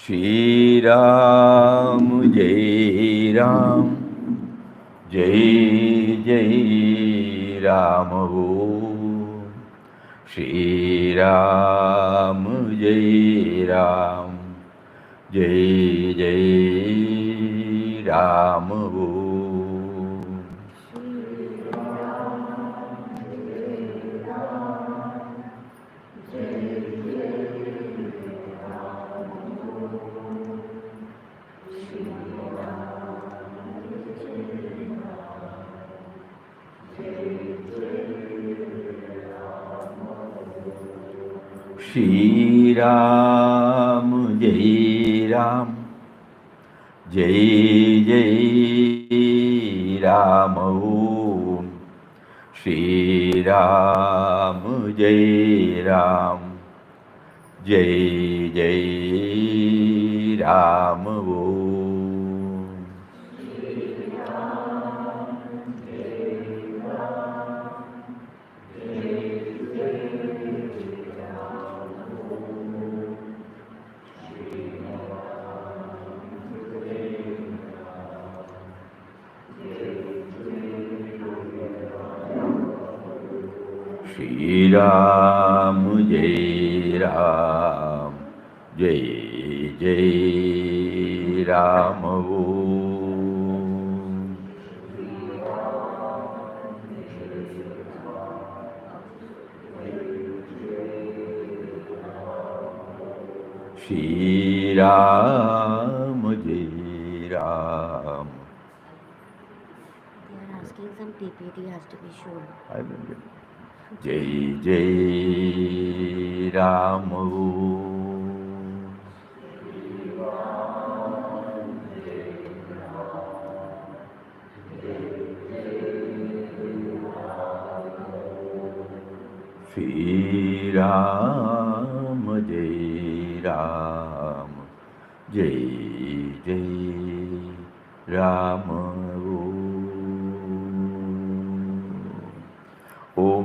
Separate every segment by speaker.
Speaker 1: Shri Ram, Jai Ram, Jai Jai Ram. Shri Ram, Jai Ram, Jai Jai Ram. Shri Ram, Jai Ram, Jai Jai Ram. Shri Ram, Jai Ram, Jai Jai Ram. Shri Ram, Jai Ram, Jai Jai Ram. Shri Ram, Jai Ram.
Speaker 2: They are asking some PPT has to be shown.
Speaker 1: I will get Jai Jai Ram. Shri Ram, Jai Ram, Jai Jai Ram.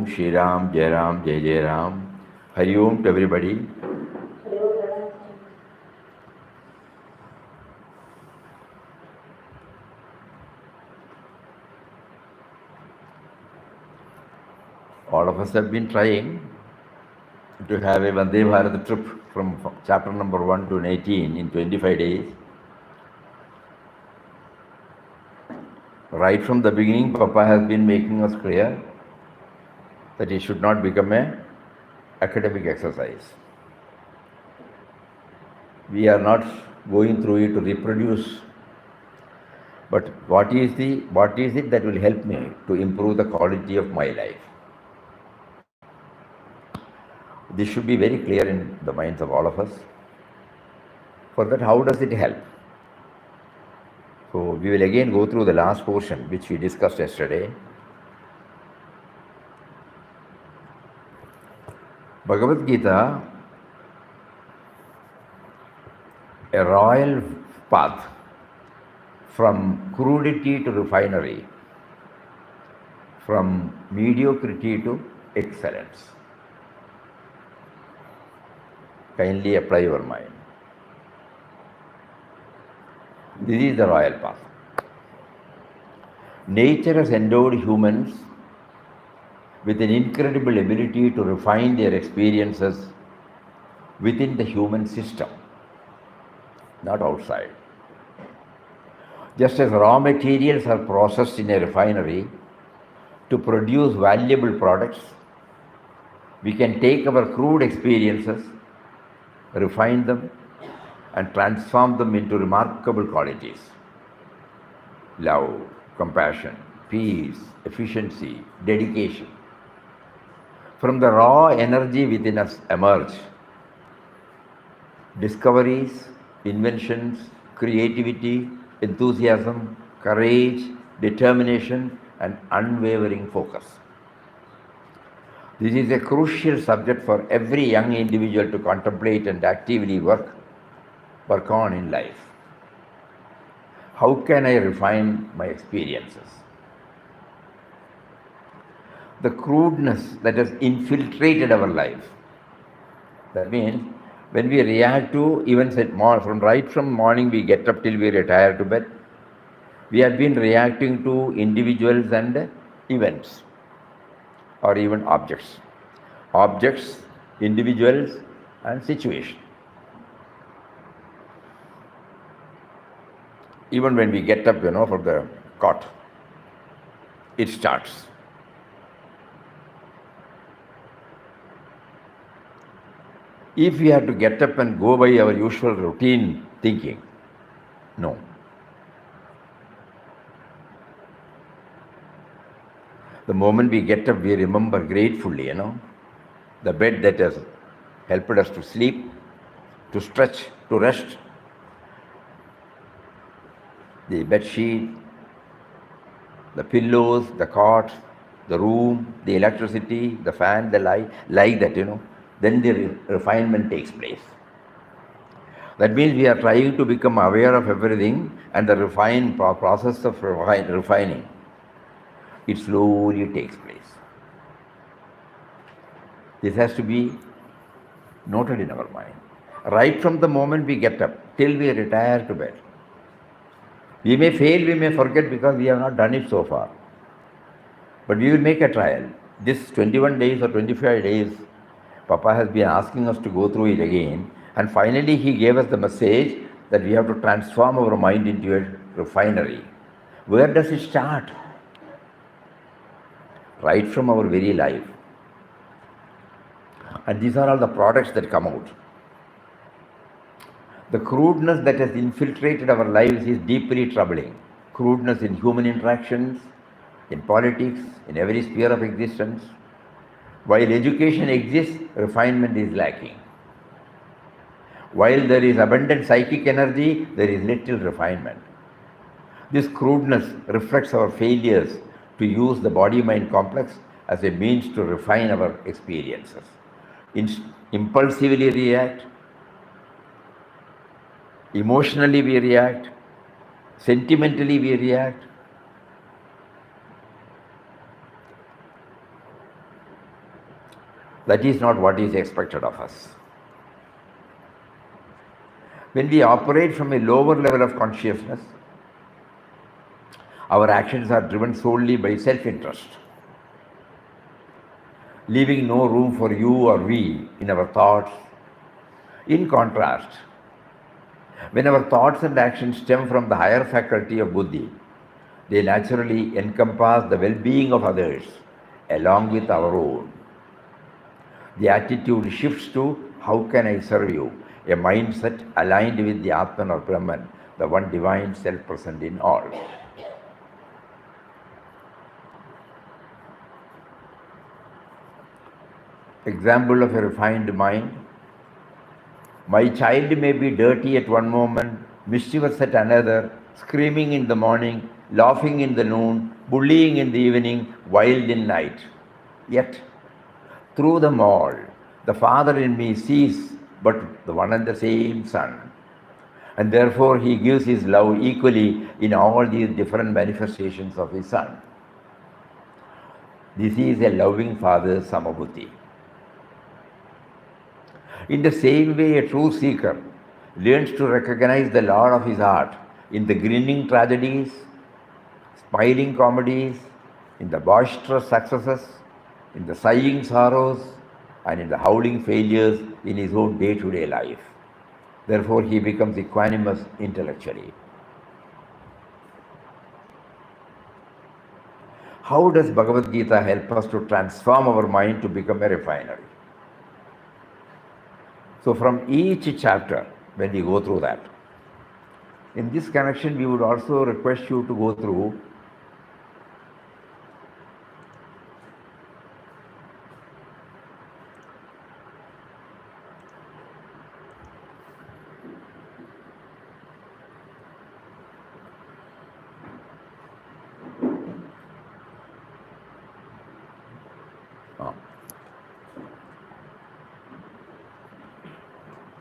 Speaker 1: Om Shri Ram, Jai Ram, Jai Jai Ram. Hari Om to everybody. All of us have been trying to have a Vande Bharat trip from chapter number 1 to 18 in 25 days. Right from the beginning, Papa has been making us clear that it should not become an academic exercise. We are not going through it to reproduce, but what is it that will help me to improve the quality of my life? This should be very clear in the minds of all of us. For that, how does it help? So we will again go through the last portion which we discussed yesterday. Bhagavad Gita, a royal path from crudity to refinery, from mediocrity to excellence. Kindly apply your mind. This is the royal path. Nature has endowed humans with an incredible ability to refine their experiences within the human system, not outside. Just as raw materials are processed in a refinery to produce valuable products, we can take our crude experiences, refine them, and transform them into remarkable qualities. Love, compassion, peace, efficiency, dedication. From the raw energy within us emerge discoveries, inventions, creativity, enthusiasm, courage, determination, and unwavering focus. This is a crucial subject for every young individual to contemplate and actively work on in life. How can I refine my experiences? The crudeness that has infiltrated our life. That means when we react to events from morning we get up till we retire to bed, we have been reacting to individuals and events or even objects. Objects, individuals, and situations. Even when we get up, from the cot, it starts. If we have to get up and go by our usual routine thinking, no. The moment we get up, we remember gratefully, the bed that has helped us to sleep, to stretch, to rest, the bed sheet, the pillows, the cot, the room, the electricity, the fan, the light, like that, then the refinement takes place. That means we are trying to become aware of everything, and the process of refining, it slowly takes place. This has to be noted in our mind. Right from the moment we get up till we retire to bed. We may fail, we may forget because we have not done it so far. But we will make a trial. This 21 days or 25 days, Papa has been asking us to go through it again. And finally, he gave us the message that we have to transform our mind into a refinery. Where does it start? Right from our very life. And these are all the products that come out. The crudeness that has infiltrated our lives is deeply troubling. Crudeness in human interactions, in politics, in every sphere of existence. While education exists, refinement is lacking. While there is abundant psychic energy, there is little refinement. This crudeness reflects our failures to use the body-mind complex as a means to refine our experiences. Impulsively react, emotionally we react, sentimentally we react. That is not what is expected of us. When we operate from a lower level of consciousness, our actions are driven solely by self-interest, leaving no room for you or we in our thoughts. In contrast, when our thoughts and actions stem from the higher faculty of buddhi, they naturally encompass the well-being of others along with our own. The attitude shifts to how can I serve you, a mindset aligned with the Atman or Brahman, the one divine self present in all. Example of a refined mind. My child may be dirty at one moment, mischievous at another, screaming in the morning, laughing in the noon, bullying in the evening, wild in night. Yet, through them all, the Father in me sees but the one and the same Son. And therefore, he gives his love equally in all these different manifestations of his Son. This is a loving Father's Samabhuti. In the same way, a true seeker learns to recognize the Lord of his heart in the grinning tragedies, smiling comedies, in the boisterous successes, in the sighing sorrows, and in the howling failures in his own day-to-day life. Therefore, he becomes equanimous intellectually. How does Bhagavad Gita help us to transform our mind to become a refinery? So from each chapter, when we go through that, in this connection, we would also request you to go through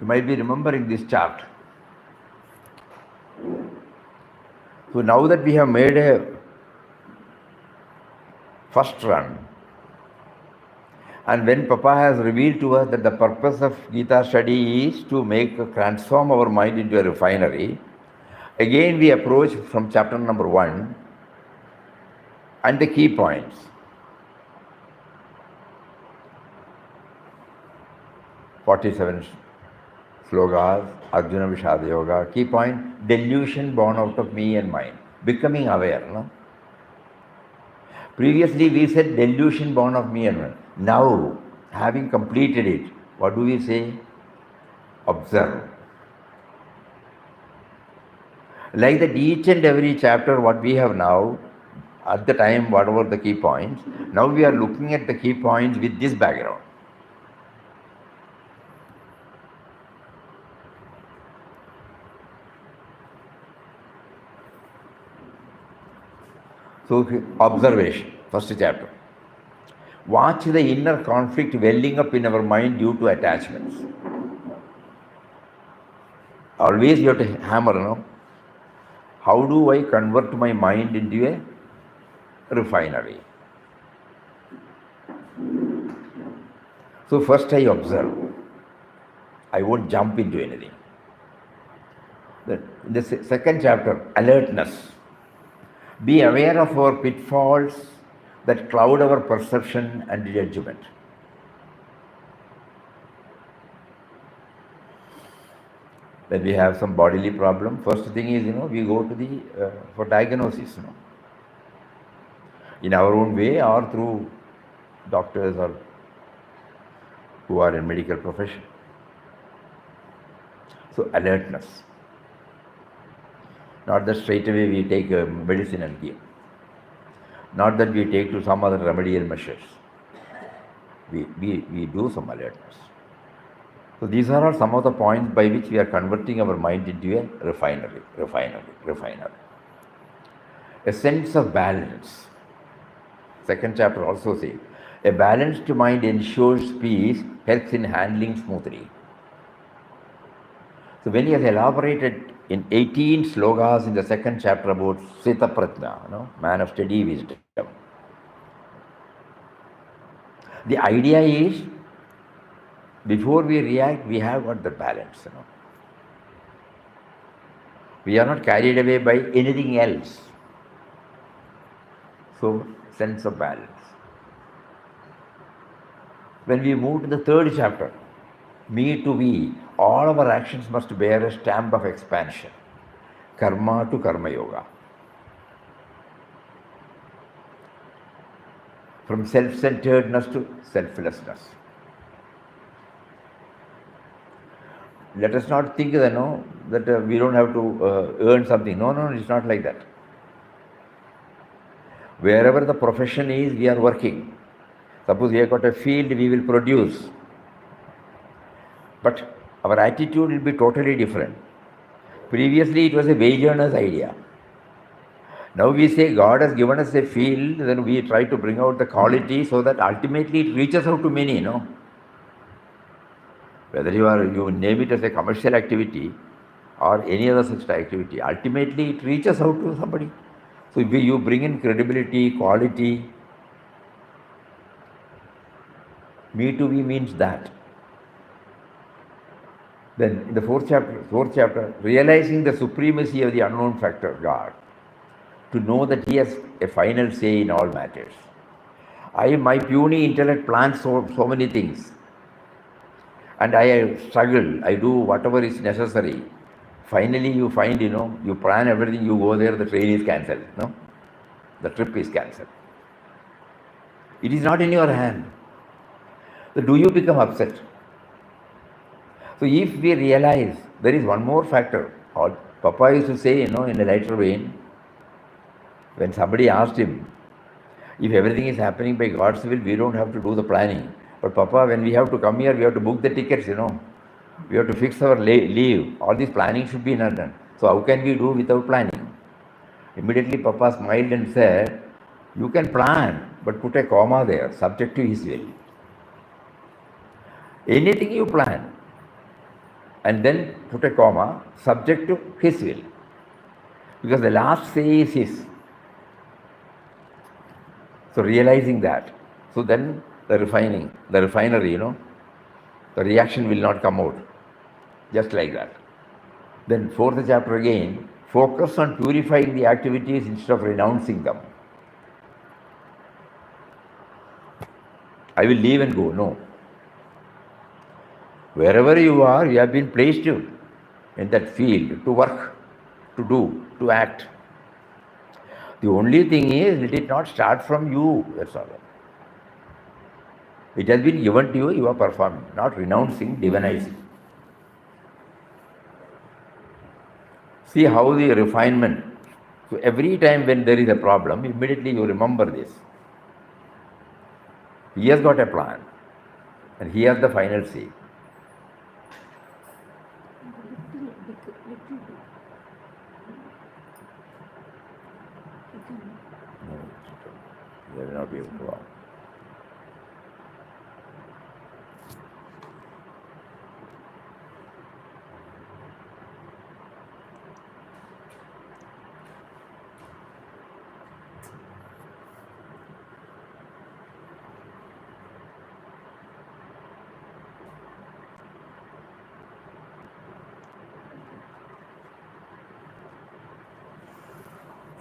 Speaker 1: you might be remembering this chart. So now that we have made a first run, and when Papa has revealed to us that the purpose of Gita study is to transform our mind into a refinery, again we approach from chapter number 1 and the key points. "47 slogas, Arjuna Vishada Yoga." Key point, delusion born out of me and mine. Becoming aware. No? Previously we said delusion born of me and mine. Now, having completed it, what do we say? Observe. Like that each and every chapter what we have now, at the time whatever the key points, now we are looking at the key points with this background. So, observation, first chapter. Watch the inner conflict welling up in our mind due to attachments. Always you have to hammer, no? How do I convert my mind into a refinery? So first I observe. I won't jump into anything. The second chapter, alertness. Be aware of our pitfalls that cloud our perception and judgment. When we have some bodily problem, first thing is, we go to for diagnosis, in our own way or through doctors or who are in medical profession. So alertness. Not that straight away we take medicine and give. Not that we take to some other remedial measures. We do some alertness. So these are all some of the points by which we are converting our mind into a refinery. A sense of balance. Second chapter also says, a balanced mind ensures peace, helps in handling smoothly. So when he has elaborated in 18 slogas in the second chapter about Sita Pratna, man of steady wisdom. The idea is Before we react, we have got the balance. We are not carried away by anything else. So, sense of balance. When we move to the third chapter, me to we, all our actions must bear a stamp of expansion. Karma to Karma Yoga. From self-centeredness to selflessness. Let us not think that we don't have to earn something. No, it's not like that. Wherever the profession is, we are working. Suppose we have got a field, we will produce. But our attitude will be totally different. Previously, it was a wage earner's idea. Now we say God has given us a field, then we try to bring out the quality so that ultimately it reaches out to many, Whether you name it as a commercial activity or any other such activity, ultimately it reaches out to somebody. So if you bring in credibility, quality, me to be means that. Then in the fourth chapter, realizing the supremacy of the unknown factor, God, to know that He has a final say in all matters. My puny intellect plans so many things. And I struggle, I do whatever is necessary. Finally, you find, you plan everything, you go there, the train is cancelled, the trip is cancelled. It is not in your hand. So do you become upset? So if we realize there is one more factor, Papa used to say, in a lighter vein, when somebody asked him, if everything is happening by God's will, we don't have to do the planning. But Papa, when we have to come here, we have to book the tickets, We have to fix our leave. All this planning should be done. So how can we do without planning? Immediately Papa smiled and said, you can plan, but put a comma there, subject to His will. Anything you plan, and then put a comma, subject to His will. Because the last say is His. So realizing that, so then the refinery, the reaction will not come out. Just like that. Then fourth chapter again, focus on purifying the activities instead of renouncing them. I will leave and go. No. Wherever you are, you have been placed in that field to work, to do, to act. The only thing is, let it not start from you, that's all. It has been given to you, you are performing, not renouncing, divinizing. See how the refinement. So every time when there is a problem, immediately you remember this. He has got a plan, and He has the final say. They will not be able to walk.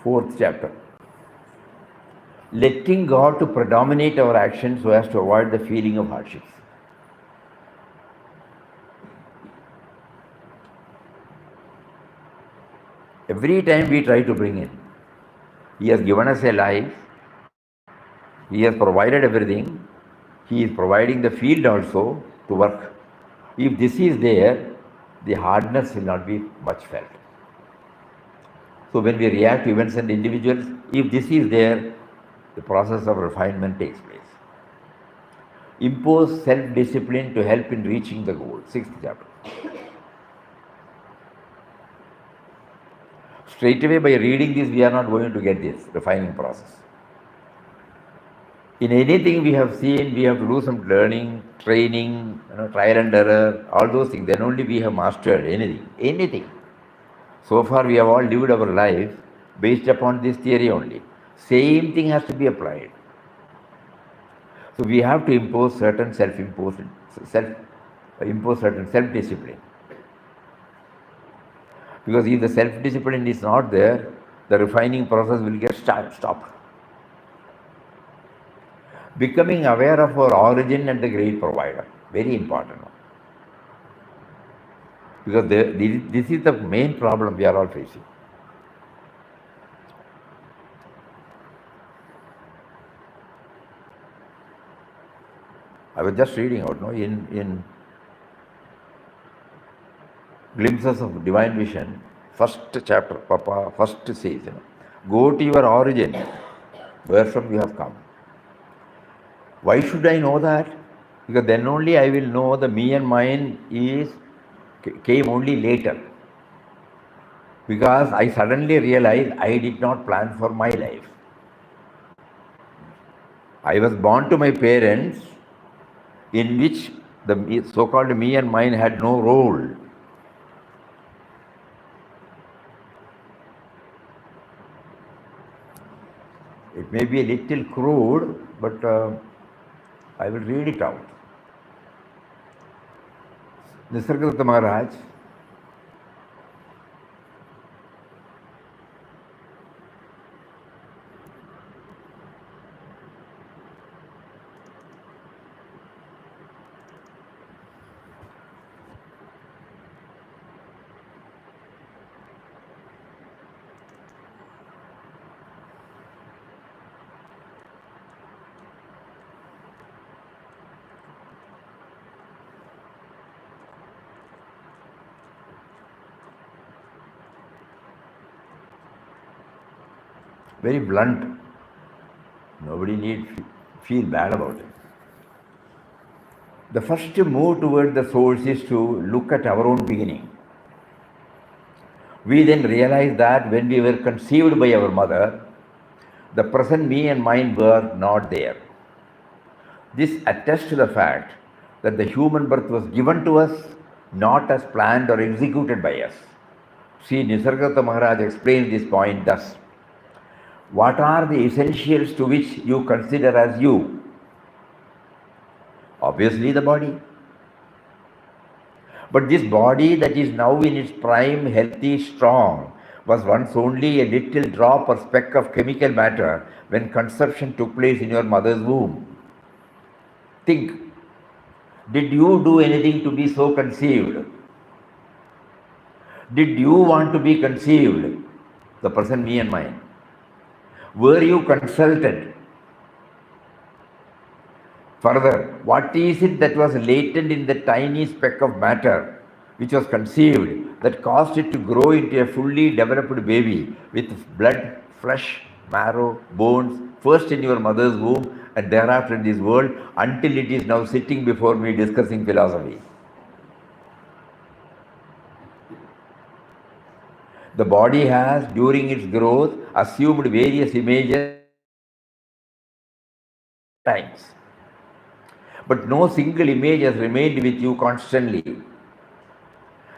Speaker 1: Fourth chapter. Letting God to predominate our actions so as to avoid the feeling of hardships. Every time we try to bring in, He has given us a life, He has provided everything, He is providing the field also to work. If this is there, the hardness will not be much felt. So when we react to events and individuals, if this is there, the process of refinement takes place. Impose self-discipline to help in reaching the goal. Sixth chapter. Straight away by reading this, we are not going to get this refining process. In anything we have seen, we have to do some learning, training, trial and error, all those things. Then only we have mastered anything. So far we have all lived our life based upon this theory only. Same thing has to be applied. So we have to impose certain self-imposed, impose certain self-discipline. Because if the self-discipline is not there, the refining process will get stopped. Becoming aware of our origin and the great provider, very important one. Because this is the main problem we are all facing. I was just reading out, in Glimpses of Divine Vision, first chapter, Papa first says, go to your origin, where from you have come. Why should I know that? Because then only I will know the me and mine came only later. Because I suddenly realized I did not plan for my life. I was born to my parents, in which the so-called me and mine had no role. It may be a little crude, but I will read it out. Nisargadatta Maharaj, very blunt. Nobody need feel bad about it. The first move toward the source is to look at our own beginning. We then realize that when we were conceived by our mother, the present me and mine were not there. This attests to the fact that the human birth was given to us not as planned or executed by us. See, Nisargadatta Maharaj explains this point thus. What are the essentials to which you consider as you? Obviously the body. But this body that is now in its prime, healthy, strong, was once only a little drop or speck of chemical matter when conception took place in your mother's womb. Think, did you do anything to be so conceived? Did you want to be conceived? The person, me and mine. Were you consulted? Further, what is it that was latent in the tiny speck of matter which was conceived that caused it to grow into a fully developed baby with blood, flesh, marrow, bones, first in your mother's womb and thereafter in this world until it is now sitting before me discussing philosophy? The body has, during its growth, assumed various images times. But no single image has remained with you constantly.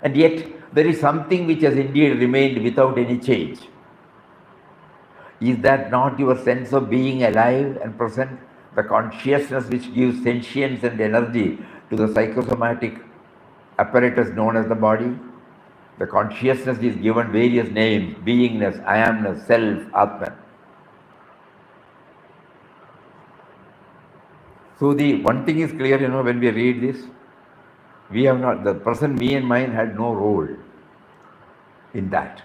Speaker 1: And yet, there is something which has indeed remained without any change. Is that not your sense of being alive and present? The consciousness which gives sentience and energy to the psychosomatic apparatus known as the body? The consciousness is given various names: beingness, I amness, self, Atman. So the one thing is clear, when we read this, we have not, the present me and mine had no role in that.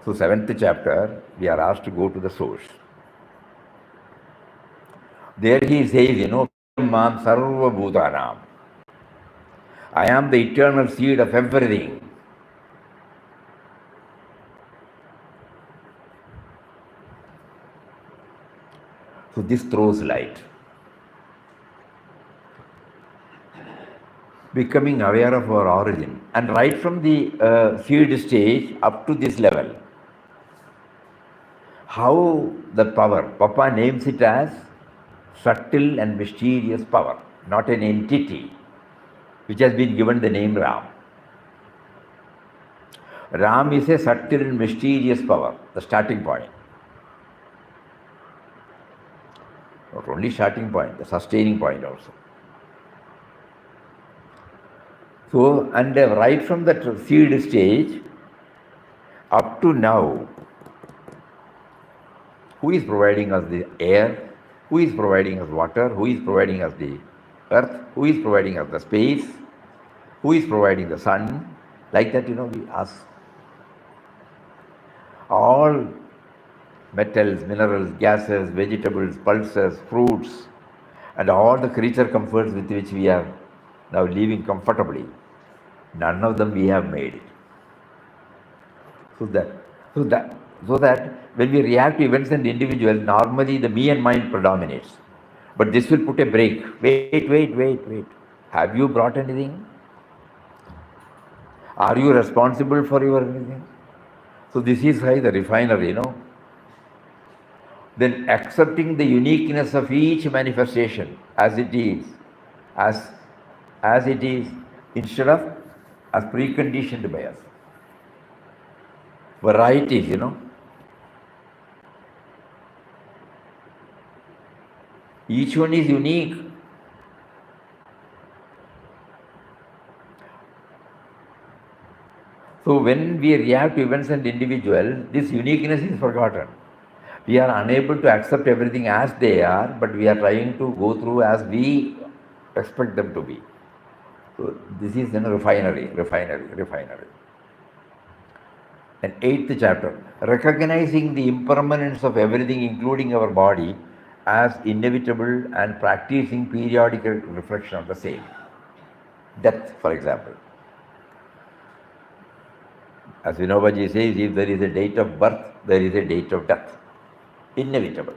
Speaker 1: So 7th chapter, we are asked to go to the source. There he says, Mam Sarva Bhutanam. I am the eternal seed of everything. So this throws light. Becoming aware of our origin. And right from the seed stage up to this level, how the power, Papa names it as subtle and mysterious power, not an entity, which has been given the name Ram. Ram is a subtle and mysterious power, the starting point. Not only starting point, the sustaining point also. So, and right from the seed stage up to now, who is providing us the air? Who is providing us water? Who is providing us the earth? Who is providing us the space? Who is providing the sun? Like that, we ask. All metals, minerals, gases, vegetables, pulses, fruits, and all the creature comforts with which we are now living comfortably, none of them we have made it. So that, so that, so that when we react to events and individuals, normally the me and mine predominates. But this will put a break. Wait. Have you brought anything? Are you responsible for your anything? So this is why the refinery, Then accepting the uniqueness of each manifestation as it is, as it is, instead of as preconditioned by us. Varieties, Each one is unique. So when we react to events and individuals, this uniqueness is forgotten. We are unable to accept everything as they are, but we are trying to go through as we expect them to be. So this is refinery. And 8th chapter, recognizing the impermanence of everything, including our body, as inevitable and practicing periodic reflection of the same. Death, for example. As Vinobaji says, if there is a date of birth, there is a date of death. Inevitable.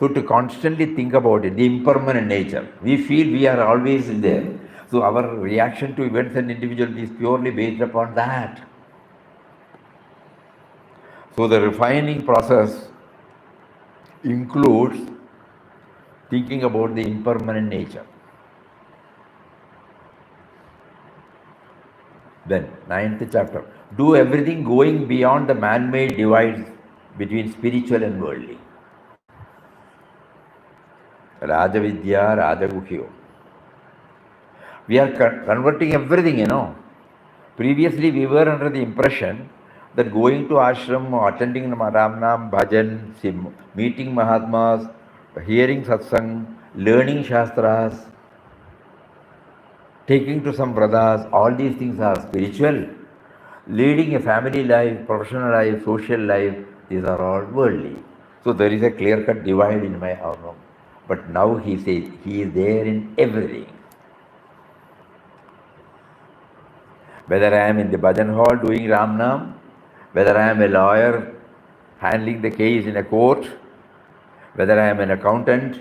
Speaker 1: So to constantly think about it, the impermanent nature, we feel we are always there. So our reaction to events and individuals is purely based upon that. So the refining process includes thinking about the impermanent nature. Then, 9th chapter, do everything going beyond the man-made divides between spiritual and worldly. Rajavidya, Rajaguhyo. We are converting everything, Previously, we were under the impression that going to ashram, attending Ramnam, bhajan, meeting Mahatmas, hearing Satsang, learning Shastras, taking to some brothers, all these things are spiritual. Leading a family life, professional life, social life, these are all worldly. So there is a clear-cut divide in my heart. But now he says he is there in everything. Whether I am in the bhajan hall doing Ramnam, whether I am a lawyer handling the case in a court, whether I am an accountant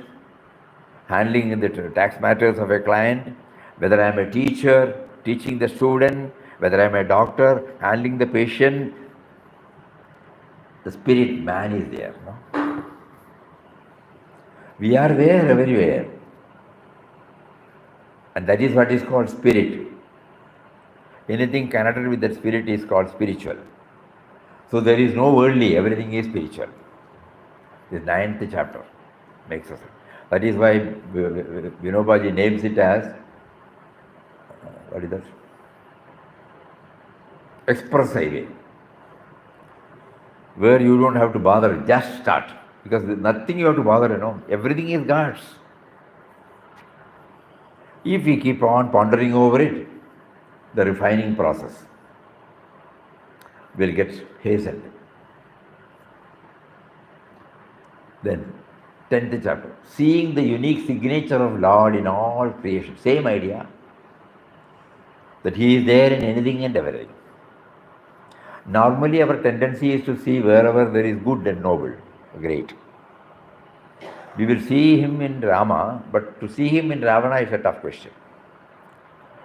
Speaker 1: handling the tax matters of a client, whether I am a teacher teaching the student, whether I am a doctor handling the patient, the spirit man is there. We are there everywhere. And that is what is called spirit. Anything connected with that spirit is called spiritual. So there is no worldly, everything is spiritual. This 9th chapter makes us. That is why Vinobaji names it as, what is that? Express highway. Where you don't have to bother, just start. Because nothing you have to bother, everything is God's. If we keep on pondering over it, the refining process will get hastened. Then, 10th chapter, seeing the unique signature of Lord in all creation. Same idea, that He is there in anything and everything. Normally, our tendency is to see wherever there is good and noble, great. We will see Him in Rama, but to see Him in Ravana is a tough question.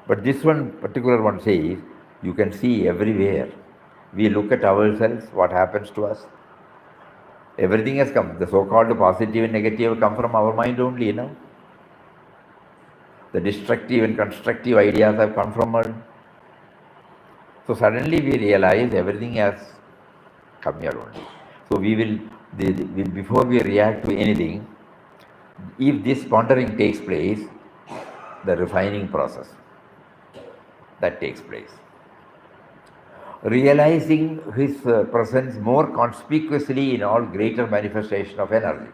Speaker 1: But this one, particular one says, you can see everywhere. We look at ourselves, what happens to us. Everything has come. The so-called positive and negative come from our mind only, The destructive and constructive ideas have come from us. So suddenly we realize everything has come here only. So we will before we react to anything, if this pondering takes place, the refining process that takes place. Realizing his presence more conspicuously in all greater manifestation of energy.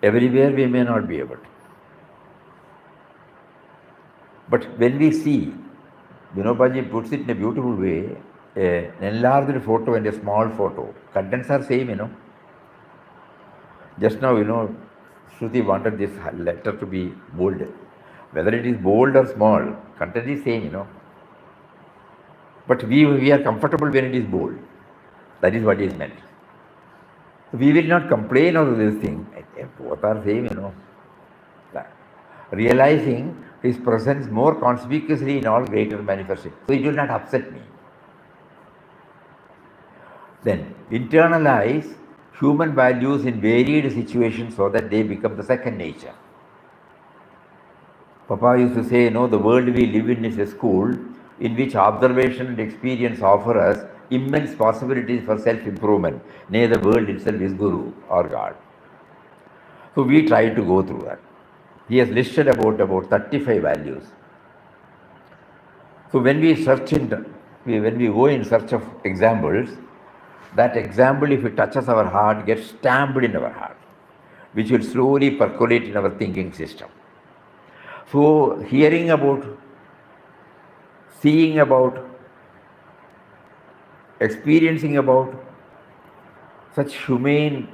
Speaker 1: Everywhere we may not be able to. But when we see, Vinobaji puts it in a beautiful way, an enlarged photo and a small photo. Contents are same. Just now, Shruti wanted this letter to be bold. Whether it is bold or small, content is same. But we are comfortable when it is bold. That is what is meant. We will not complain of this thing. Both are same. Realizing his presence more conspicuously in all greater manifestation. So it will not upset me. Then internalize human values in varied situations so that they become the second nature. Papa used to say, the world we live in is a school in which observation and experience offer us immense possibilities for self-improvement. Nay, the world itself is Guru or God. So we try to go through that. He has listed about 35 values. So when we when we go in search of examples, that example, if it touches our heart, gets stamped in our heart, which will slowly percolate in our thinking system. So hearing about, seeing about, experiencing about such humaneness,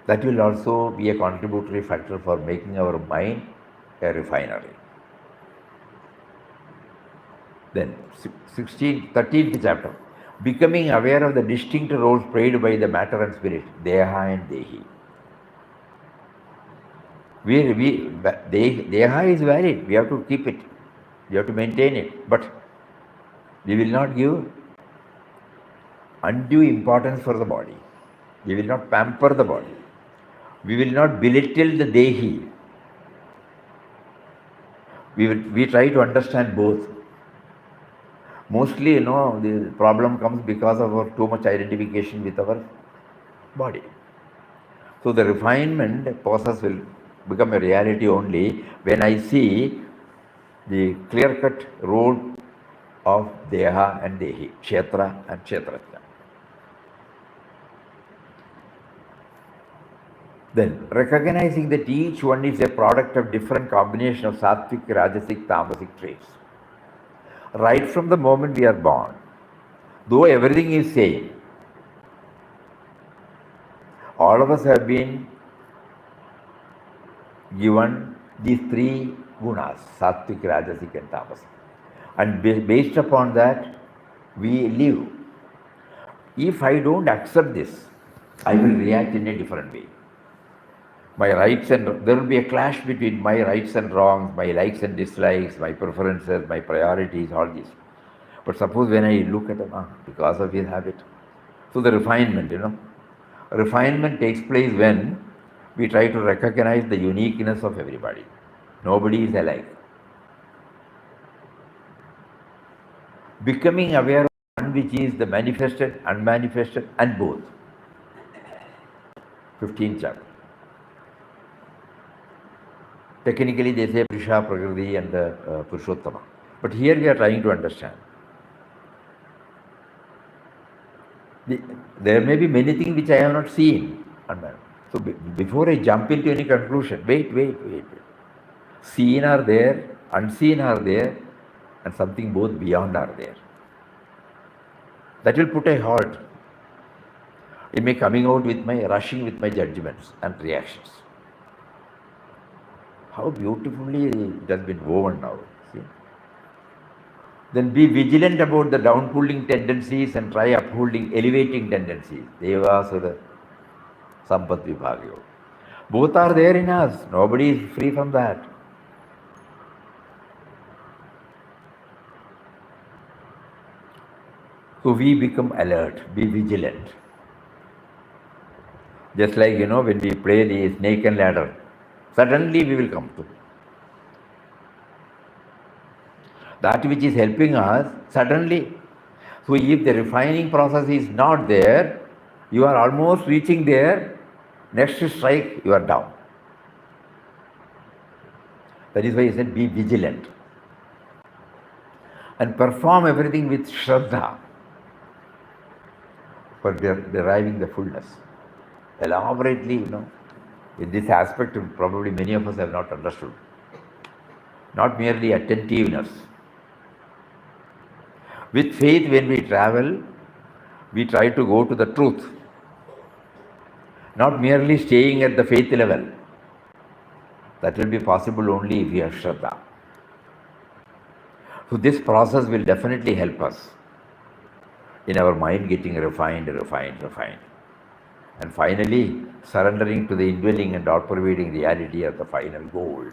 Speaker 1: that will also be a contributory factor for making our mind a refinery. Then 13th chapter, becoming aware of the distinct roles played by the matter and spirit, Deha and Dehi. Deha is valid, we have to keep it, we have to maintain it, but we will not give undue importance for the body. We will not pamper the body. We will not belittle the Dehi. We try to understand both. Mostly, the problem comes because of our too much identification with our body. So the refinement process will become a reality only when I see the clear-cut role of Deha and Dehi, Kshetra and Kshetrajna. Then, recognizing that each one is a product of different combination of sattvic, rajasic, tamasic traits. Right from the moment we are born, though everything is same, all of us have been given these three gunas, sattvic, rajasic and tamasic. And based upon that, we live. If I don't accept this, I will react in a different way. My rights and there will be a clash between my rights and wrongs, my likes and dislikes, my preferences, my priorities, all this. But suppose when I look at them, because of his habit. So the refinement, refinement takes place when we try to recognize the uniqueness of everybody. Nobody is alike. Becoming aware of one which is the manifested, unmanifested, and both. 15th chapter. Technically, they say Purusha, Prakriti, and Purushottama. But here we are trying to understand. There may be many things which I have not seen. So before I jump into any conclusion, wait. Seen are there, unseen are there, and something both beyond are there. That will put a halt in me rushing with my judgments and reactions. How beautifully it has been woven now. See? Then be vigilant about the downpulling tendencies and try upholding elevating tendencies. Devasura Sampat Vibhagyo. Both are there in us. Nobody is free from that. So we become alert, be vigilant. Just like, when we play the snake and ladder, suddenly we will come to. That which is helping us suddenly. So if the refining process is not there, you are almost reaching there, next strike, you are down. That is why he said, be vigilant and perform everything with Shraddha for deriving the fullness. Elaborately, in this aspect, probably many of us have not understood. Not merely attentiveness. With faith, when we travel, we try to go to the truth. Not merely staying at the faith level. That will be possible only if we have Shraddha. So this process will definitely help us in our mind getting refined. And finally, surrendering to the indwelling and all-pervading reality as the final goal.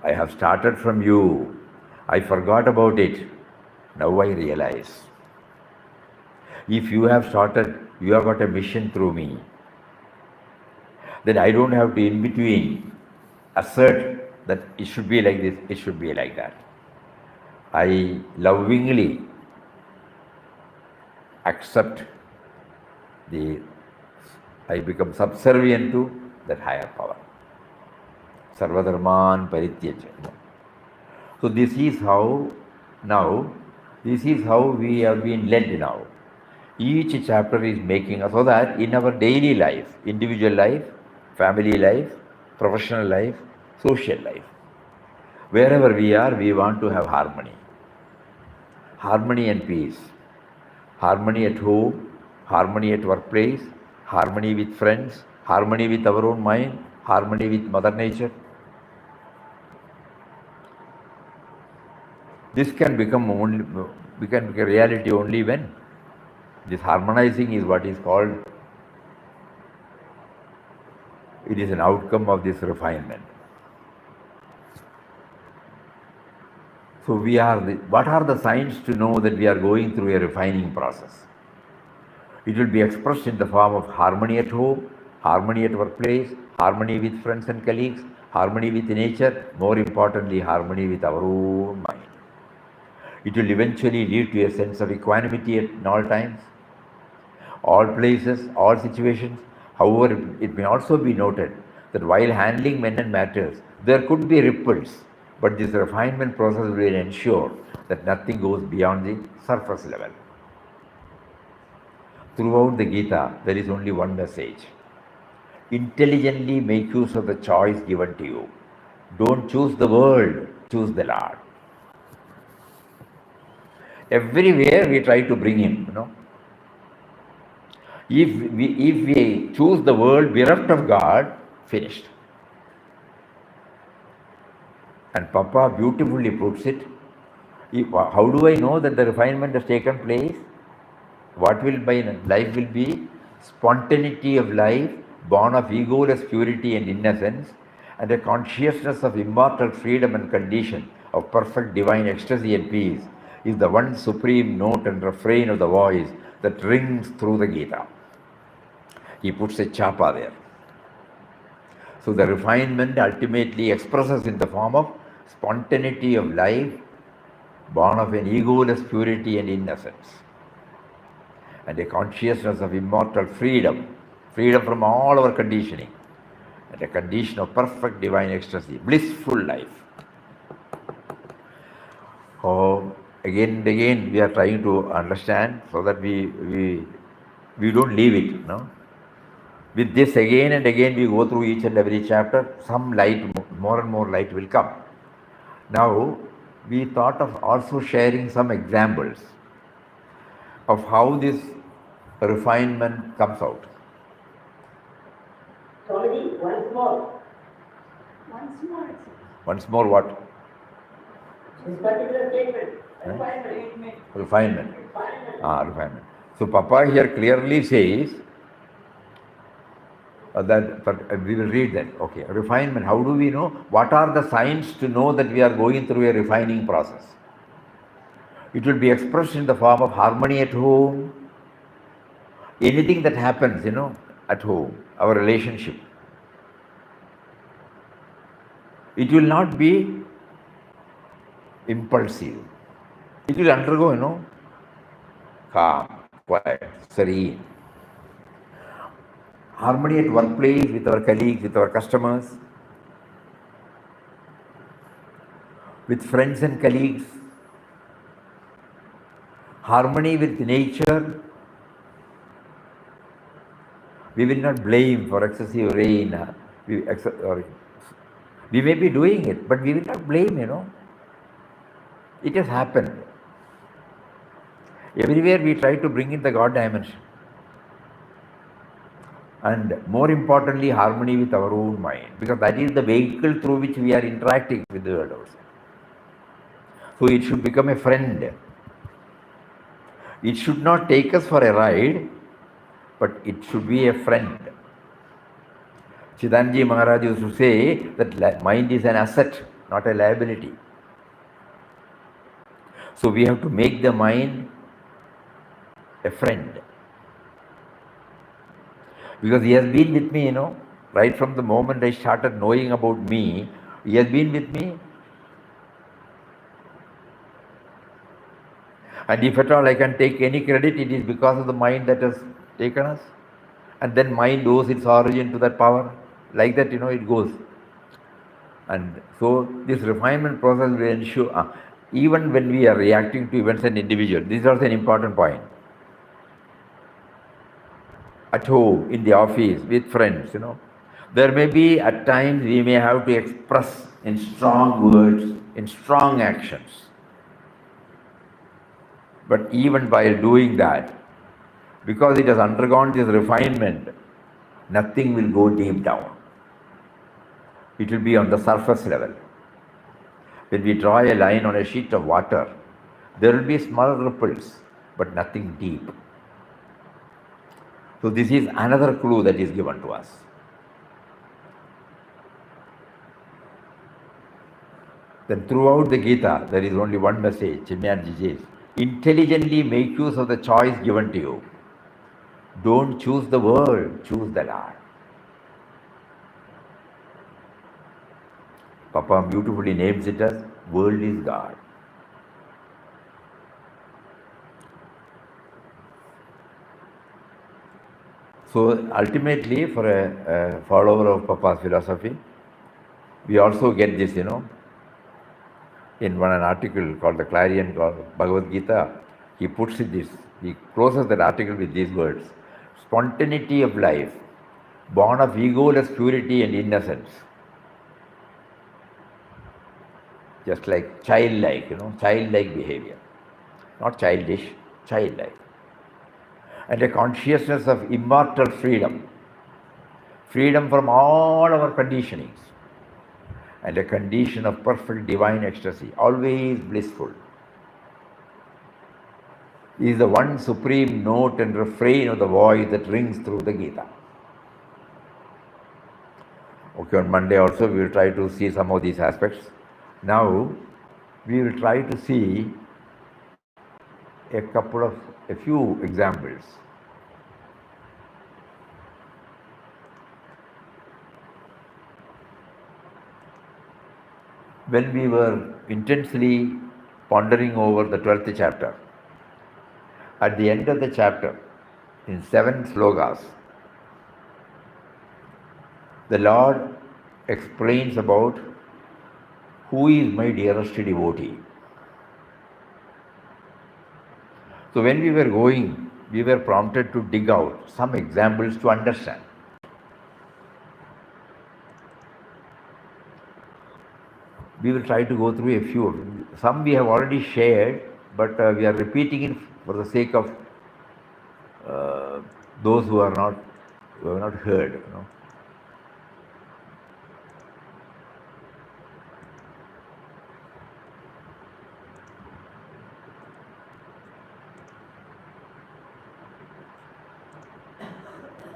Speaker 1: I have started from you. I forgot about it. Now I realize. If you have started, you have got a mission through me. Then I don't have to in between assert that it should be like this, it should be like that. I lovingly accept I become subservient to that higher power. Sarvadharman parityaja. So this is how we have been led now. Each chapter is making us so that in our daily life, individual life, family life, professional life, social life, wherever we are, we want to have harmony. Harmony and peace. Harmony at home, harmony at workplace, harmony with friends, harmony with our own mind, harmony with Mother Nature. This can become a reality only when this harmonizing is what is called, it is an outcome of this refinement. So what are the signs to know that we are going through a refining process? It will be expressed in the form of harmony at home, harmony at workplace, harmony with friends and colleagues, harmony with nature, more importantly, harmony with our own mind. It will eventually lead to a sense of equanimity at all times, all places, all situations. However, it may also be noted that while handling men and matters, there could be ripples, but this refinement process will ensure that nothing goes beyond the surface level. Throughout the Gita, there is only one message. Intelligently make use of the choice given to you. Don't choose the world, choose the Lord. Everywhere we try to bring Him, If we choose the world bereft of God, finished. And Papa beautifully puts it. How do I know that the refinement has taken place? What will my life will be? Spontaneity of life, born of egoless purity and innocence, and a consciousness of immortal freedom and condition of perfect divine ecstasy and peace is the one supreme note and refrain of the voice that rings through the Gita. He puts a chapa there. So the refinement ultimately expresses in the form of spontaneity of life, born of an egoless purity and innocence, and a consciousness of immortal freedom from all our conditioning, and a condition of perfect divine ecstasy, blissful life. Oh, again and again we are trying to understand so that we don't leave it, With this again and again we go through each and every chapter, some light, more and more light will come. Now, we thought of also sharing some examples of how this refinement comes out.
Speaker 3: Swamiji, once more.
Speaker 1: Once more what?
Speaker 3: This particular statement.
Speaker 1: Refinement. Refinement. So Papa here clearly says that we will read that. Okay, refinement. How do we know? What are the signs to know that we are going through a refining process? It will be expressed in the form of harmony at home. Anything that happens, at home, our relationship. It will not be impulsive. It will undergo, calm, quiet, serene. Harmony at workplace, with our colleagues, with our customers, with friends and colleagues. Harmony with nature. We will not blame for excessive rain. We may be doing it, but we will not blame. It has happened. Everywhere we try to bring in the God dimension. And more importantly, harmony with our own mind, because that is the vehicle through which we are interacting with the world also. So it should become a friend. It should not take us for a ride, but it should be a friend. Chidanji Maharaj used to say that mind is an asset, not a liability. So we have to make the mind a friend. Because he has been with me, right from the moment I started knowing about me, he has been with me. And if at all I can take any credit, it is because of the mind that has taken us. And then mind owes its origin to that power. Like that, it goes. And so this refinement process will ensure, even when we are reacting to events and individuals, this is also an important point. At home, in the office, with friends, there may be, at times, we may have to express in strong words, in strong actions. But even while doing that, because it has undergone this refinement, nothing will go deep down. It will be on the surface level. When we draw a line on a sheet of water, there will be small ripples, but nothing deep. So this is another clue that is given to us. Then throughout the Gita, there is only one message. Chinmayanji says, intelligently make use of the choice given to you. Don't choose the world, choose the Lord. Papa beautifully names it as world is God. So ultimately, for a follower of Papa's philosophy, we also get this, in an article called the Clarion called Bhagavad Gita, he puts it this, he closes that article with these words: spontaneity of life, born of egoless purity and innocence. Just like childlike, childlike behavior. Not childish, childlike. And a consciousness of immortal freedom. Freedom from all our conditionings. And a condition of perfect divine ecstasy, always blissful, is the one supreme note and refrain of the voice that rings through the Gita. Okay, on Monday also we will try to see some of these aspects. Now, we will try to see a few examples. When we were intensely pondering over the 12th chapter, at the end of the chapter, in 7 slokas, the Lord explains about who is my dearest devotee. So when we were going, we were prompted to dig out some examples to understand. We will try to go through a few. Some we have already shared, but we are repeating it for the sake of those who have not heard.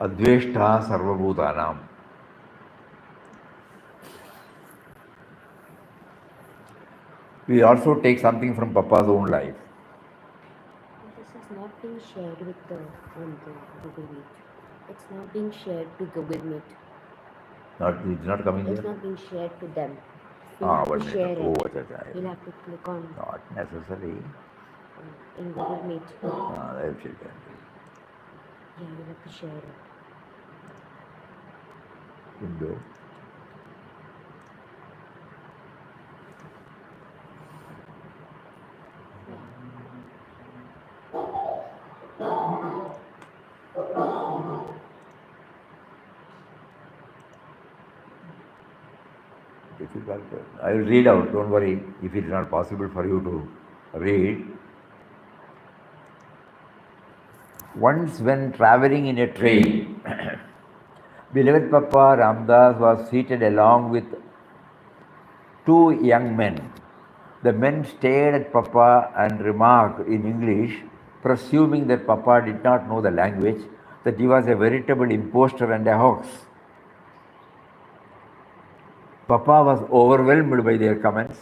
Speaker 1: Adveshta sarvabhutanam. We also take something from Papa's own life.
Speaker 2: This is not being shared with the Google Meet. It's not being shared to Google Meet.
Speaker 1: It's not coming
Speaker 2: It's
Speaker 1: here.
Speaker 2: not being shared to them. He'll have
Speaker 1: 1
Speaker 2: to
Speaker 1: minute.
Speaker 2: share
Speaker 1: Oh,
Speaker 2: it.
Speaker 1: okay.
Speaker 2: He'll have to click on
Speaker 1: Not necessary.
Speaker 2: in Google Meet.
Speaker 1: That should be.
Speaker 2: Yeah, you'll have to share it.
Speaker 1: Window. Difficult. I will read out, don't worry, if it is not possible for you to read. Once when traveling in a train, beloved Papa Ramdas was seated along with two young men. The men stared at Papa and remarked in English, presuming that Papa did not know the language, that he was a veritable impostor and a hoax. Papa was overwhelmed by their comments,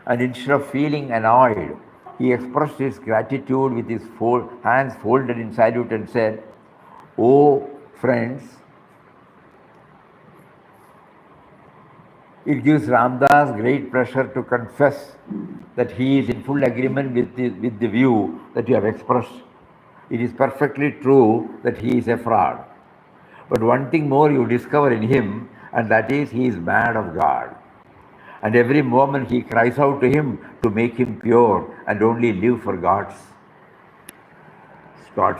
Speaker 1: and instead of feeling annoyed, he expressed his gratitude with his hands folded in salute and said, "Oh, friends, it gives Ramdas great pleasure to confess that he is in full agreement with the view that you have expressed. It is perfectly true that he is a fraud. But one thing more you discover in him, and that is he is mad of God. And every moment he cries out to him to make him pure and only live for God's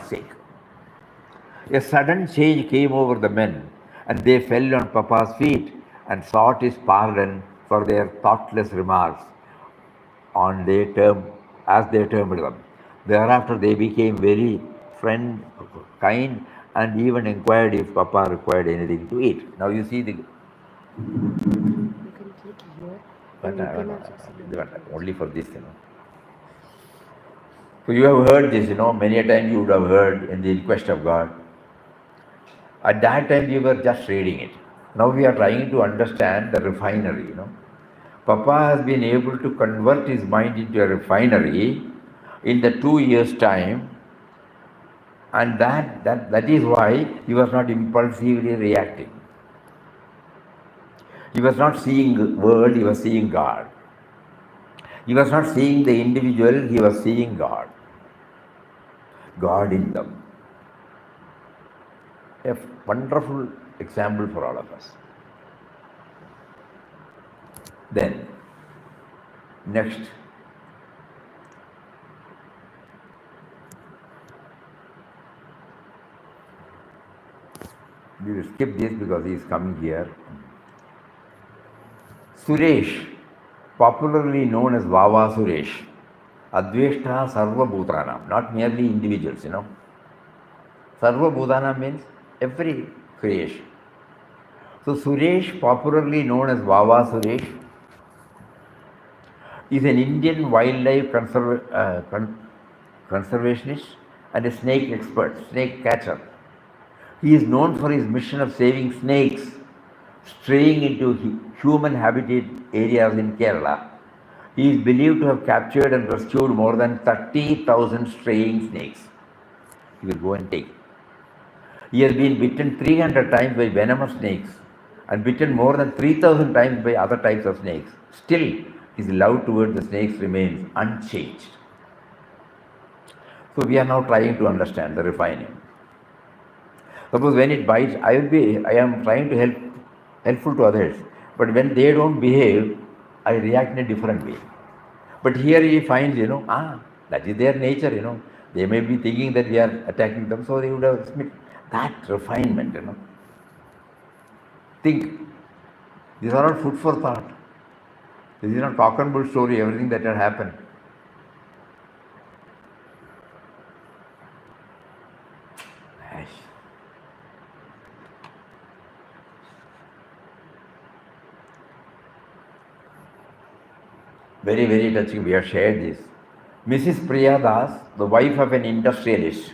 Speaker 1: sake." A sudden change came over the men, and they fell on Papa's feet and sought his pardon for their thoughtless remarks on their term, as they termed them. Thereafter, they became very kind, and even inquired if Papa required anything to eat. Now you see the.
Speaker 2: You can click here and you can also see
Speaker 1: Only for this, So you have heard this, many a time you would have heard in the inquest of God. At that time we were just reading it. Now we are trying to understand the refinery, Papa has been able to convert his mind into a refinery in the 2 years' time, and that is why he was not impulsively reacting. He was not seeing the world, he was seeing God. He was not seeing the individual, he was seeing God. God in them. A wonderful example for all of us. Then, next. We will skip this because he is coming here. Suresh, popularly known as Vava Suresh, Adveshta Sarva Bhutanam, not merely individuals, Sarva Bhutanam means every creation. So Suresh, popularly known as Vava Suresh, is an Indian wildlife conservationist and a snake expert, snake catcher. He is known for his mission of saving snakes straying into human habitat areas in Kerala. He is believed to have captured and rescued more than 30,000 straying snakes. He will go and take. He has been bitten 300 times by venomous snakes and bitten more than 3,000 times by other types of snakes. Still, his love towards the snakes remains unchanged. So we are now trying to understand the refining. Suppose when it bites, I am trying to helpful to others, but when they don't behave, I react in a different way. But here he finds, that is their nature, They may be thinking that we are attacking them, so they would have that refinement, Think. These are all food for thought. This is not cock and bull story, everything that had happened. Very, very touching. We have shared this. Mrs. Priya Das, the wife of an industrialist,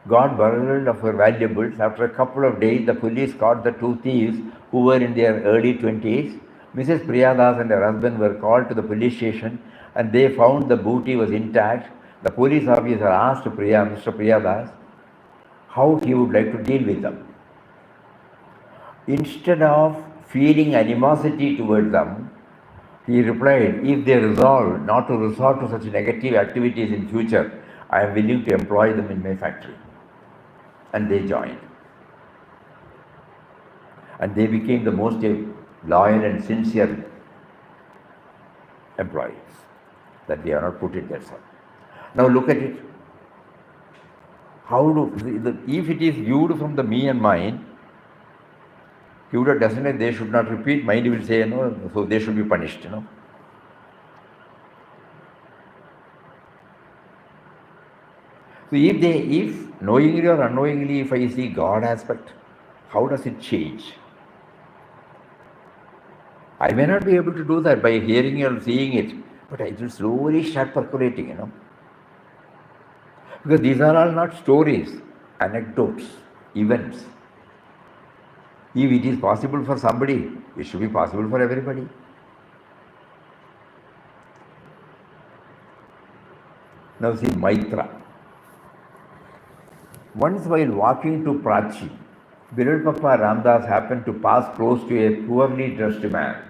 Speaker 1: got buried of her valuables. After a couple of days, the police caught the two thieves who were in their early 20s. Mrs. Priya Das and her husband were called to the police station and they found the booty was intact. The police officer asked Mr. Priya Das how he would like to deal with them. Instead of feeling animosity towards them, he replied, if they resolve not to resort to such negative activities in future, I am willing to employ them in my factory. And they joined. And they became the most loyal and sincere employees. That we have not put it that way. Now look at it. If it is viewed from the me and mine, he would have decided they should not repeat, mind will say, so they should be punished, So if knowingly or unknowingly, if I see God aspect, how does it change? I may not be able to do that by hearing or seeing it, but it will slowly start percolating, Because these are all not stories, anecdotes, events. If it is possible for somebody, it should be possible for everybody. Now see Maitra. Once while walking to Prachi, Beloved Papa Ramdas happened to pass close to a poorly dressed man.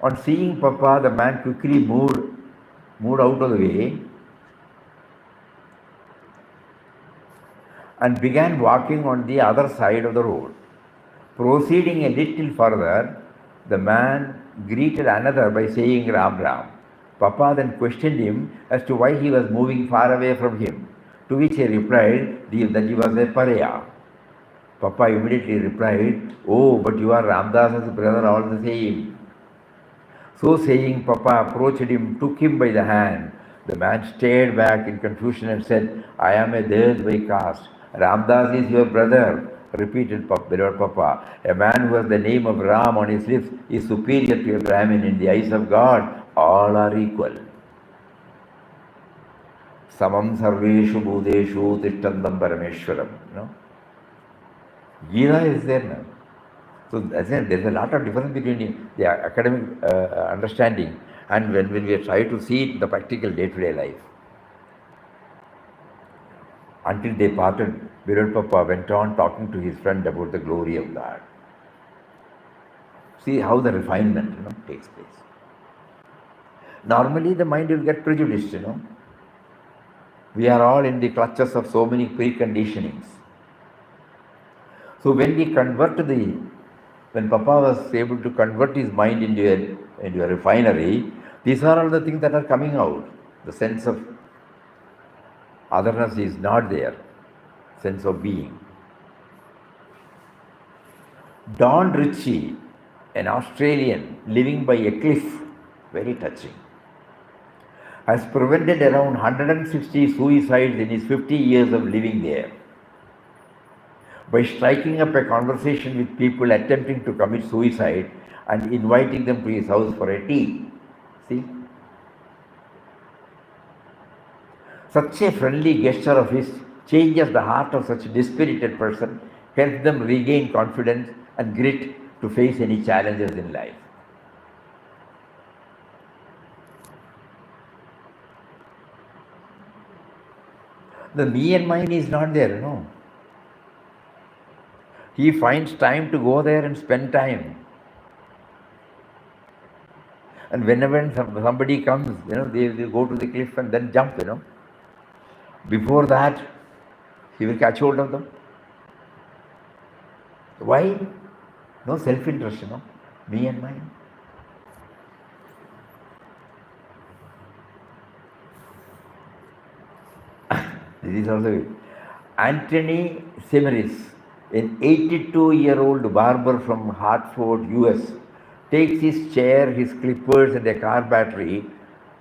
Speaker 1: On seeing Papa, the man quickly moved out of the way and began walking on the other side of the road. Proceeding a little further, the man greeted another by saying Ram Ram. Papa then questioned him as to why he was moving far away from him, to which he replied that he was a pariah. Papa immediately replied, oh, but you are Ramdas's brother all the same. So saying, Papa approached him, took him by the hand. The man stared back in confusion and said, I am a Dalit by caste. Ramdas is your brother, repeated beloved Papa. A man who has the name of Ram on his lips is superior to a Brahmin. In the eyes of God, all are equal. Samam sarveshu bhudeshu tishtandam parameshwaram. Gita is there now. So there's a lot of difference between the academic understanding and when we try to see it in the practical day-to-day life. Until they parted, Beloved Papa went on talking to his friend about the glory of God. See how the refinement takes place. Normally the mind will get prejudiced, We are all in the clutches of so many preconditionings. So when Papa was able to convert his mind into a refinery, these are all the things that are coming out. The sense of otherness is not there, sense of being. Don Ritchie, an Australian living by a cliff, very touching, has prevented around 160 suicides in his 50 years of living there by striking up a conversation with people attempting to commit suicide and inviting them to his house for a tea. See? Such a friendly gesture of his changes the heart of such a dispirited person, helps them regain confidence and grit to face any challenges in life. The me and mine is not there, He finds time to go there and spend time. And whenever somebody comes, they go to the cliff and then jump, Before that, he will catch hold of them. Why? No self-interest, me and mine. This is also it. Anthony Semiris, an 82-year-old barber from Hartford, US, takes his chair, his clippers and a car battery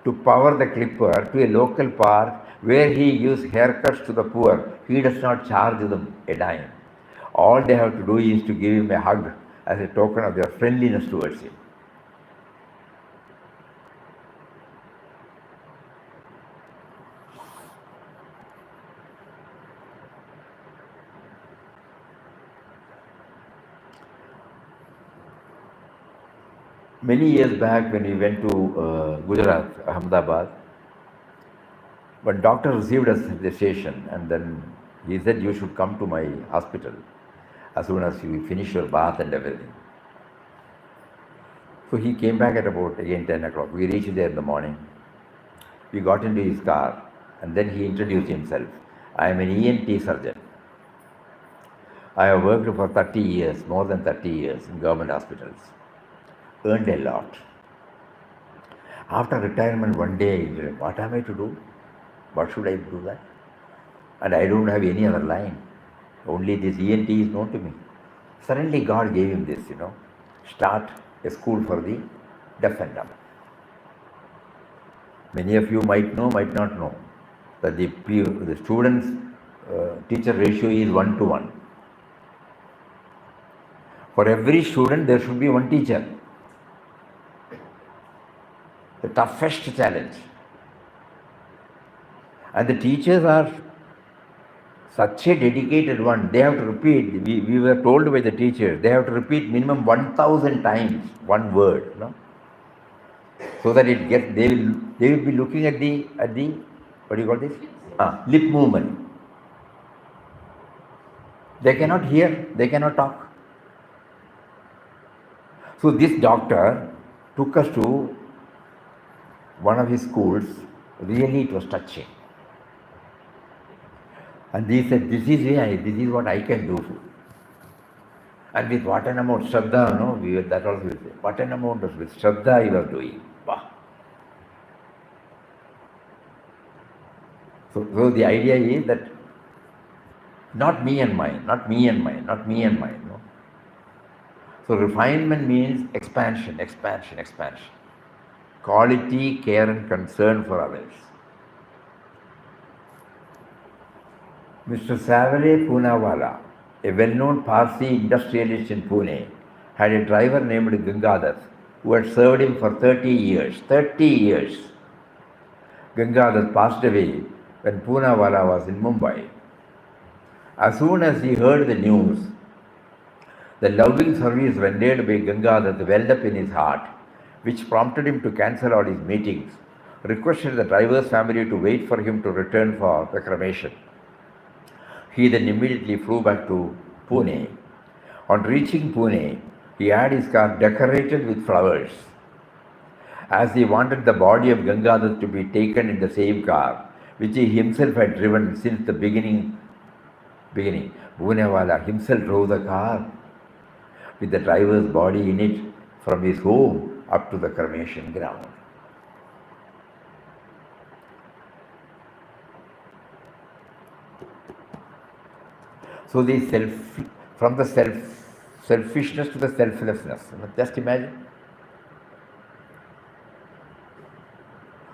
Speaker 1: to power the clipper to a local park where he gives haircuts to the poor. He does not charge them a dime. All they have to do is to give him a hug as a token of their friendliness towards him. Many years back when we went to Gujarat, Ahmedabad, one doctor received us at the station and then he said, you should come to my hospital as soon as you finish your bath and everything. So he came back at about again 10 o'clock. We reached there in the morning. We got into his car and then he introduced himself. I am an ENT surgeon. I have worked for 30 years, more than 30 years in government hospitals. Earned a lot. After retirement, one day, I said, what am I to do? What should I do that? And I don't have any other line. Only this ENT is known to me. Suddenly God gave him this, start a school for the deaf and dumb. Many of you might know, might not know, that the students teacher ratio is 1:1. For every student, there should be one teacher. The toughest challenge. And the teachers are such a dedicated one. They have to repeat. We were told by the teachers, they have to repeat minimum 1,000 times one word, so that it gets. They will be looking at the what do you call this? Lip movement. They cannot hear. They cannot talk. So this doctor took us to one of his schools. Really, it was touching. And he said, this is what I can do. And with what an amount, Shraddha, that also we say, what an amount of with Shraddha he was doing. Wow. So the idea is that not me and mine, not me and mine, not me and mine. So refinement means expansion. Quality, care and concern for others. Mr. Savale Poonawala, a well-known Parsi industrialist in Pune, had a driver named Gangadhar who had served him for 30 years. 30 years. Gangadhar passed away when Poonawala was in Mumbai. As soon as he heard the news, the loving service rendered by Gangadhar welled up in his heart, which prompted him to cancel all his meetings, requested the driver's family to wait for him to return for the cremation. He then immediately flew back to Pune. On reaching Pune, he had his car decorated with flowers, as he wanted the body of Gangadhar to be taken in the same car, which he himself had driven since the beginning. Poonawala himself drove the car with the driver's body in it from his home up to the cremation ground. So from the selfishness to the selflessness. Just imagine.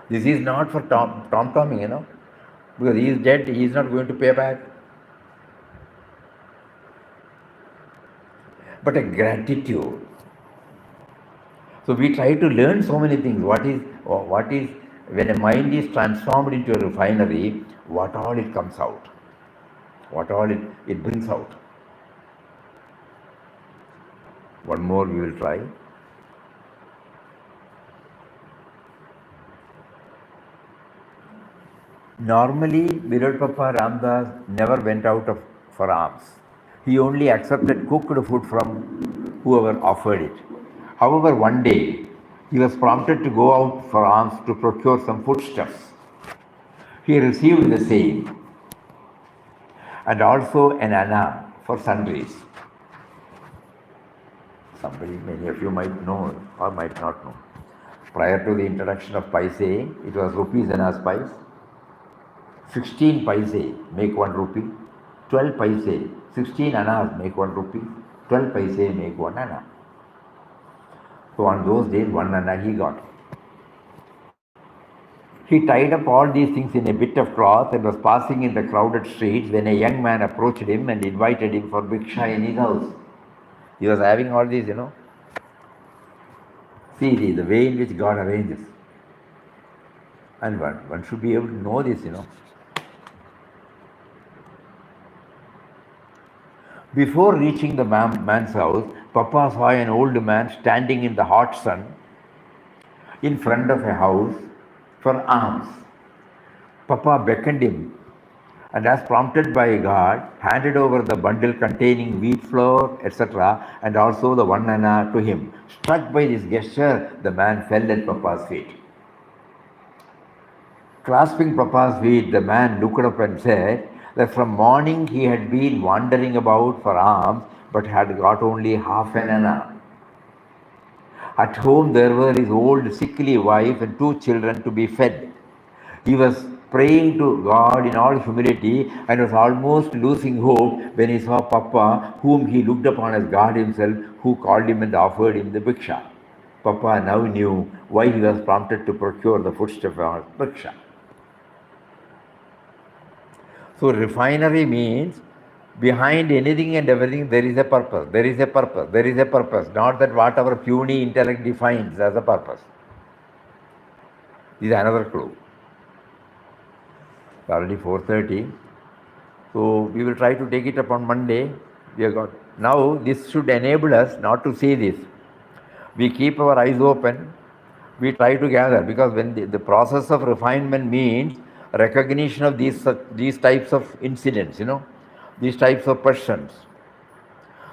Speaker 1: This is not for tom-tomming, because he is dead, he is not going to pay back. But a gratitude. So we try to learn so many things. What is when a mind is transformed into a refinery, what all it comes out. What all it brings out. One more we will try. Normally, Viral Papa Ramdas never went out for alms. He only accepted cooked food from whoever offered it. However, one day, he was prompted to go out for alms to procure some foodstuffs. He received the same, and also an anna for sundries. Many of you might know or might not know. Prior to the introduction of paise, it was rupees anna spice. 16 paise make 1 rupee. 12 paise, 16 annas make 1 rupee. 12 paise make 1 anna. So on those days, 1 anna he got. He tied up all these things in a bit of cloth and was passing in the crowded streets when a young man approached him and invited him for bhiksha in his house. He was having all these, See the way in which God arranges. And one should be able to know this, Before reaching the man's house, Papa saw an old man standing in the hot sun in front of a house for alms. Papa beckoned him and as prompted by God, handed over the bundle containing wheat flour, etc., and also the 1 anna to him. Struck by this gesture, the man fell at Papa's feet. Clasping Papa's feet, the man looked up and said that from morning he had been wandering about for alms, but had got only half an anna. At home there were his old sickly wife and 2 children to be fed. He was praying to God in all humility and was almost losing hope when he saw Papa, whom he looked upon as God himself, who called him and offered him the bhiksha. Papa now knew why he was prompted to procure the foodstuff of bhiksha. So refinery means behind anything and everything there is a purpose, there is a purpose, there is a purpose. Not that what our puny intellect defines as a purpose. This is another clue. It's already 4:30. So we will try to take it up on Monday. We have got now this should enable us not to see this. We keep our eyes open. We try to gather, because when the process of refinement means recognition of these types of incidents, these types of persons,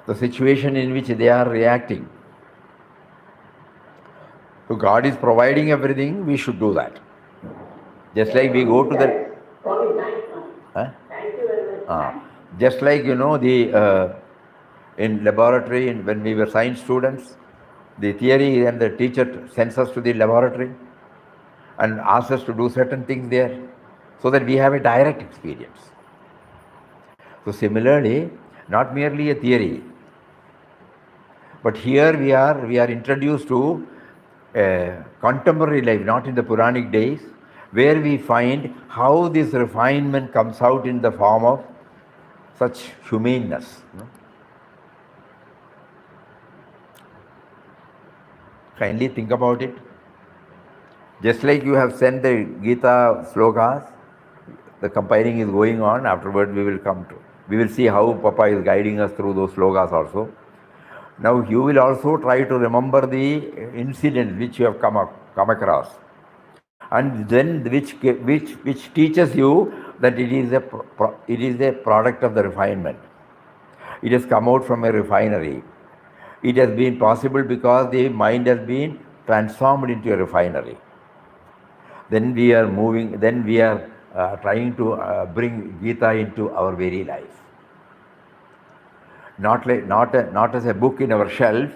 Speaker 1: the situation in which they are reacting. So God is providing everything, we should do that. Just like we go to the... Huh?
Speaker 3: Thank you very much.
Speaker 1: Just like, in laboratory, when we were science students, the theory and the teacher sends us to the laboratory and asks us to do certain things there so that we have a direct experience. So similarly, not merely a theory, but here we are introduced to contemporary life, not in the Puranic days, where we find how this refinement comes out in the form of such humaneness. Kindly think about it. Just like you have sent the Gita slokas, the compiling is going on. Afterward, we will see how Papa is guiding us through those slokas also. Now you will also try to remember the incident which you have come across, and then which teaches you that it is a product of the refinement. It has come out from a refinery. It has been possible because the mind has been transformed into a refinery. Then we are moving. Then we are trying to bring Gita into our very life. Not as a book in our shelf,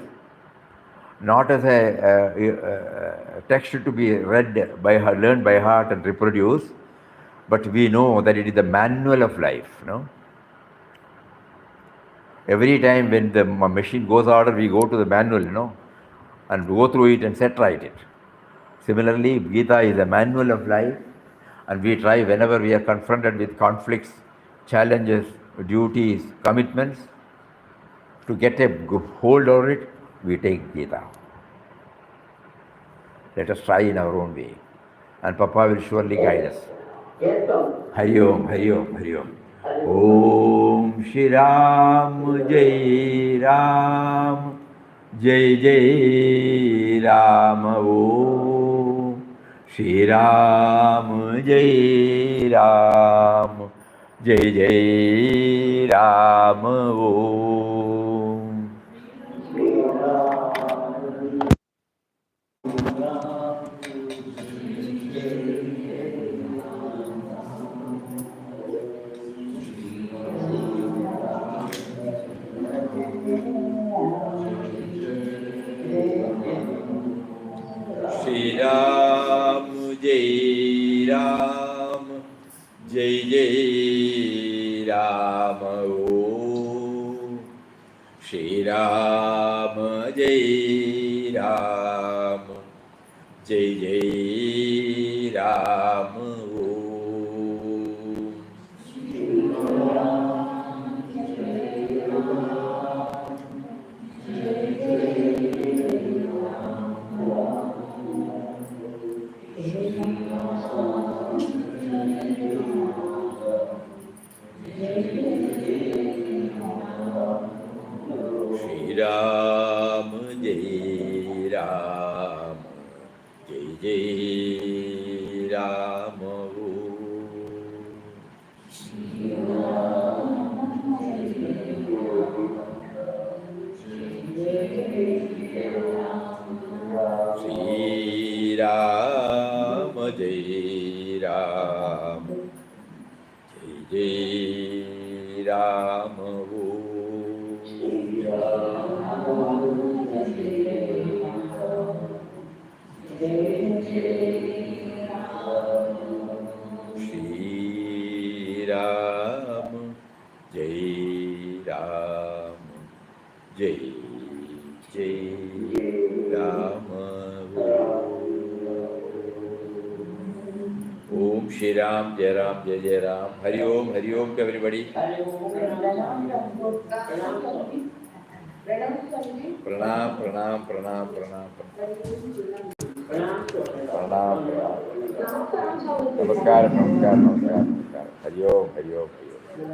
Speaker 1: not as a text to be read by heart, learned by heart and reproduced, but we know that it is the manual of life. Every time when the machine goes order, we go to the manual, and go through it and set right it. Similarly, Gita is a manual of life, and we try whenever we are confronted with conflicts, challenges, duties, commitments, to get a hold over it, we take Gita. Let us try in our own way, and Papa will surely guide us.
Speaker 3: Yes, sir.
Speaker 1: Hari Om, Hari Om, Hari Om. Om Shri Ram, Jai Ram, Jai Jai Ram. Om Shri Ram, Jai Ram, Jai Jai Ram. Om. Shri Ram, Jai Ram, Jai Jai Ram. Om Shri Ram, Jai Ram, Jai Jai Ram. Om. Shri Ram, Jai Ram, Jai Jai Ram. Om. Shri Ram, Jai Ram, Jai Jai Ram. Om Shri Ram, Jai Ram, Jai Jai Ram. Hari Om to everybody. Pranam, pranam, pranam, pranam. Pranam, pranam. Namaskaram, namaskaram, namaskaram, namaskaram. Hari Om, Hari Om, Hari Om.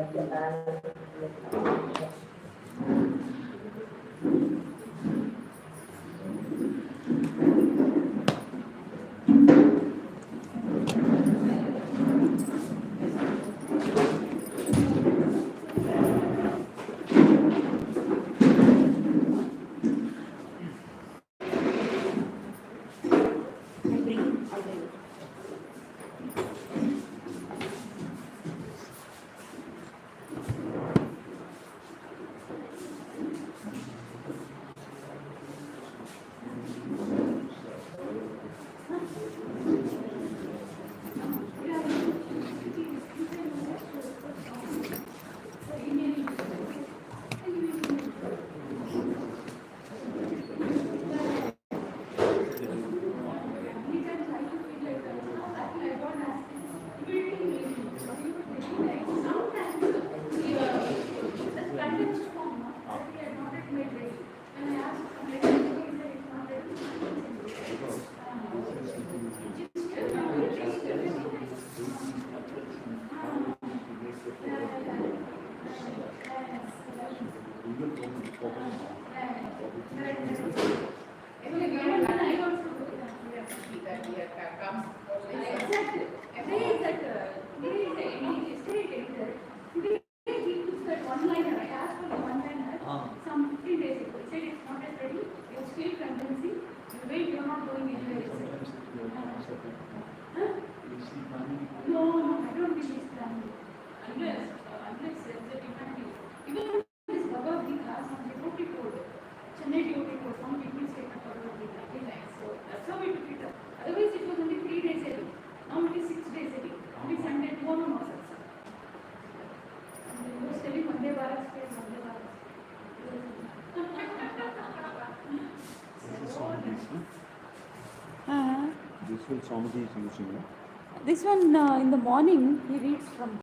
Speaker 2: I bring it. I bring it.
Speaker 4: This will Swamiji is using.
Speaker 5: This one in the morning he reads from